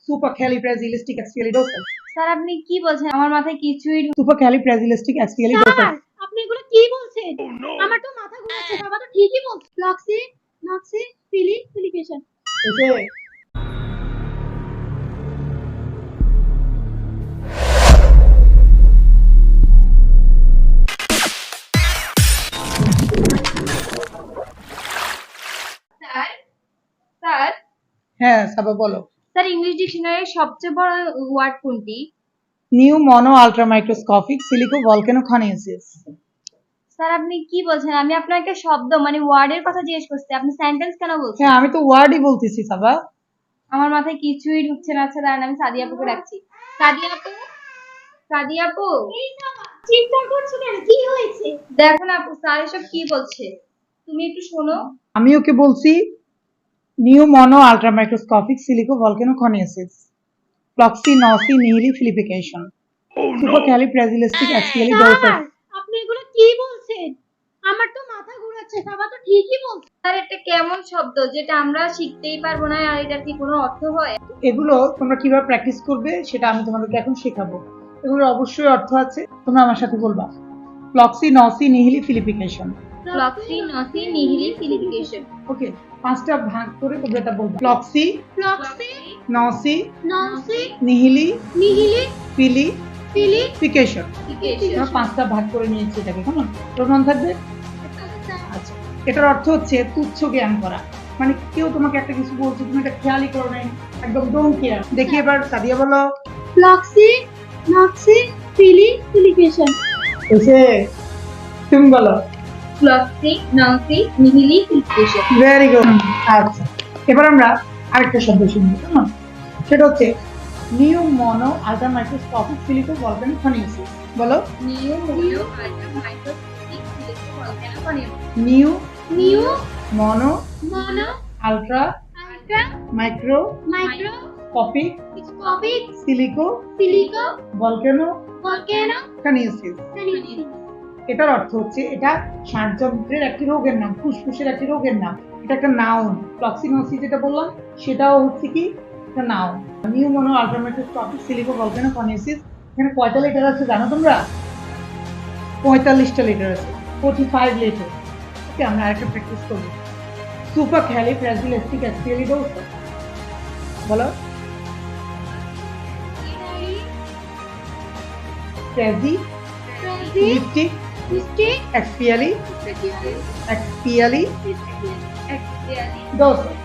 supercalifragilisticexpialidocious। Sir আপনি কি বলছেন? আমার মাথায় কিছুই supercalifragilisticexpialidocious। আপনি এগুলো কি বলছেন? আমার তো মাথা ঘুরাচ্ছে। বাবা তো ঠিকই বলছে। ফ্লক্সি নক্সি ফিলিকেশন। ওকে স্যার স্যার হ্যাঁ সাবা বলো। স্যার ইংলিশ ডিকশনারির সবচেয়ে বড় ওয়ার্ড কোনটি? নিউ মনো আল্ট্রা মাইক্রোস্কোপিক সিলিকো ভলকানোকনিসিস। স্যার আপনি কি বলছেন? আমি আপনাকে শব্দ মানে ওয়ার্ডের কথা জিজ্ঞেস করছি, আপনি সেন্টেন্স কেন বলছেন? হ্যাঁ আমি তো ওয়ার্ডই বলতেছি সাবা। আমার মাথায় কিছুই ঢুকছে না। আচ্ছা দাঁড়ান, আমি সাদিয়া আপুকে ডাকছি। সাদিয়া আপু, সাদিয়া আপু, চিন্তা করছো কেন? কি হয়েছে? দেখো না আপু, স্যার এসব কি বলছে, তুমি একটু শোনো। আমি ওকে বলছি নিউ মনো আল্ট্রা মাইক্রোস্কোপিক সিলিকো ভলকানোকনিসিস ফ্লক্সি নসি নিহিলি ফিলিফিকেশন supercalifragilisticexpialidocious। আপনি এগুলো কি বলছেন? আমার তো মাথা ঘুরাচ্ছে। বাবা তো ঠিকই বলছে। স্যার এটা কেমন শব্দ যেটা আমরা শিখতেই পারবো না, আর এটার কি কোনো অর্থ হয়? এগুলো তোমরা কিভাবে প্র্যাকটিস করবে সেটা আমি তোমাদেরকে এখন শেখাবো। এগুলোর অবশ্যই অর্থ আছে, তোমরা আমার সাথে বলবা। ফ্লক্সি নসি নিহিলি ফিলিফিকেশন। ফ্লক্সি নসি নিহিলি ফিলিফিকেশন। ওকে, পাঁচটা ভাগ করে তোমরা এটা বলবা। ফ্লক্সি নসি নিহিলি ফিলিফিকেশন। আমরা পাঁচটা ভাগ করে নিয়েছি এটাকে, কেমন? তোর মনে থাকবে? আচ্ছা, এটার অর্থ হচ্ছে তুচ্ছ জ্ঞান করা। মানে কেউ তোমাকে একটা কিছু বলছে, তুমি এটা খেয়ালই করো নাই, একদম ডোন্ট কেয়ার। দেখি এবার সাদিয়া বলো। ফ্লক্সি নক্সি ফিলিকেশন। এসে তুমি বলো। Floccinaucinihilipilification. Very good. আচ্ছা, এবার আমরা আরেকটা শব্দ শুনবো, কেমন? সেটা হচ্ছে pneumonoultramicroscopicsilicovolcanoconiosis. বলো। Pneumonoultramicroscopicsilicovolcanoconiosis. Pneumonoultramicroscopicsilicovolcanoconiosis. এটার অর্থ হচ্ছে এটা শ্বাসযন্ত্রের একটি রোগের নাম, ফুসফুসের একটি রোগের নাম। এটা একটা নাউন। ফ্লক্সিনোসি যেটা বললাম সেটাও হচ্ছে কি একটা নাউন। নিউ মনো আল্ট্রা মাইক্রোস্কোপিক সিলিকো ভলকানোকনিসিস। এখানে কয়টা লেটার আছে জানো তোমরা? 45টা লেটার আছে, 45 লেটার। ওকে, আমরা আরেকটা প্র্যাকটিস করব। supercalifragilisticexpialidocious। বলো। fragilisticexpialidocious।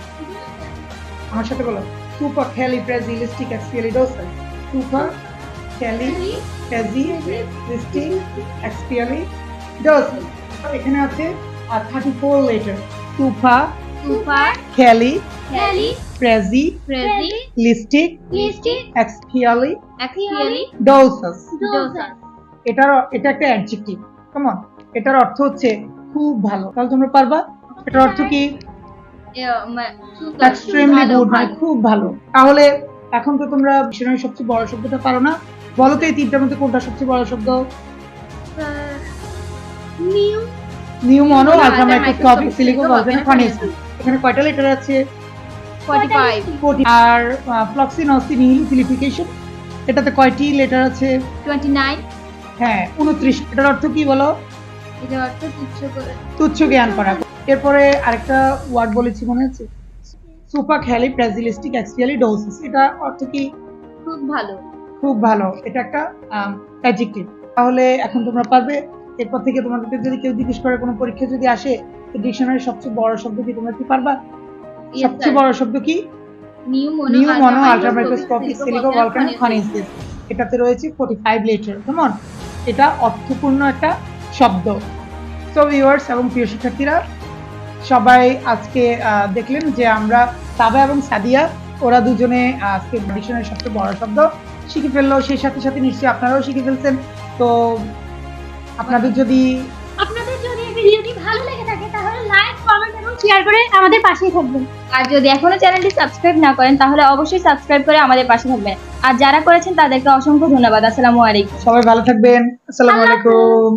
আমার সাথে বলো। supercalifragilisticexpialidocious। supercalifragilisticexpialidocious। এখানে আছে 34 letter. Supercalifragilisticexpialidocious. এটা একটা অ্যাডজেক্টিভ। কেমন? এটার অর্থ হচ্ছে খুব ভালো। তাহলে তোমরা পারবা? এটার অর্থ কি? এক্সট্রিমলি গুড, মানে খুব ভালো। তাহলে এখন তো তোমরা ডিকশনারির সবচেয়ে বড় শব্দটা পারো না। বলো তো এই তিনটার মধ্যে কোনটা সবচেয়ে বড় শব্দ? নিউ মনো আল্ট্রা মাইক্রোস্কোপিক সিলিকো ভলকানোকনিসিস। এখানে কয়টা লেটার আছে? 45। আর ফ্লক্সি নসি নিহিলি ফিলিফিকেশন, এটাতে কয়টি লেটার আছে? 29। হ্যাঁ, 29। এটার অর্থ কি বলো? এটার অর্থ তুচ্ছ জ্ঞান করা। এরপরে আরেকটা ওয়ার্ড বলেছি, মনে আছে? supercalifragilisticexpialidocious। এটা অর্থ কি? খুব ভালো। খুব ভালো। এটা একটা অ্যাডজেক্টিভ। তাহলে এখন তোমরা পারবে। এরপর থেকে তোমাদের যদি কেউ জিজ্ঞেস করে, কোনো পরীক্ষা যদি আসে, ডিকশনারির সবচেয়ে বড় শব্দ কি, তোমরা কি পারবা? সবচেয়ে বড় শব্দ কি? নিউ মনো আল্ট্রা মাইক্রোস্কোপিক সিলিকো ভলকানোকনিসিস। এটাতে রয়েছে 45 লেটার। কেমন? এটা অর্থপূর্ণ একটা শব্দ। সো ভিউয়ার্স এবং প্রিয় শিক্ষার্থীরা, সবাই আজকে দেখলেন যে আমরা সাবা এবং সাদিয়া ওরা দুজনে আজকে ডিকশনারির সবচেয়ে বড় শব্দ শিখে ফেললো। সেই সাথে সাথে নিশ্চয়ই আপনারাও শিখে ফেলছেন। তো আপনাদের যদি ভিডিওটি ভালো লেগে থাকে তাহলে লাইক, কমেন্ট এবং শেয়ার করে আমাদের পাশেই থাকবেন। আর যদি এখনো চ্যানেলটি সাবস্ক্রাইব না করেন তাহলে অবশ্যই সাবস্ক্রাইব করে আমাদের পাশে থাকবেন। আর যারা করেছেন তাদেরকে অসংখ্য ধন্যবাদ। আসসালামু আলাইকুম। সবাই ভালো থাকবেন। আসসালামু আলাইকুম।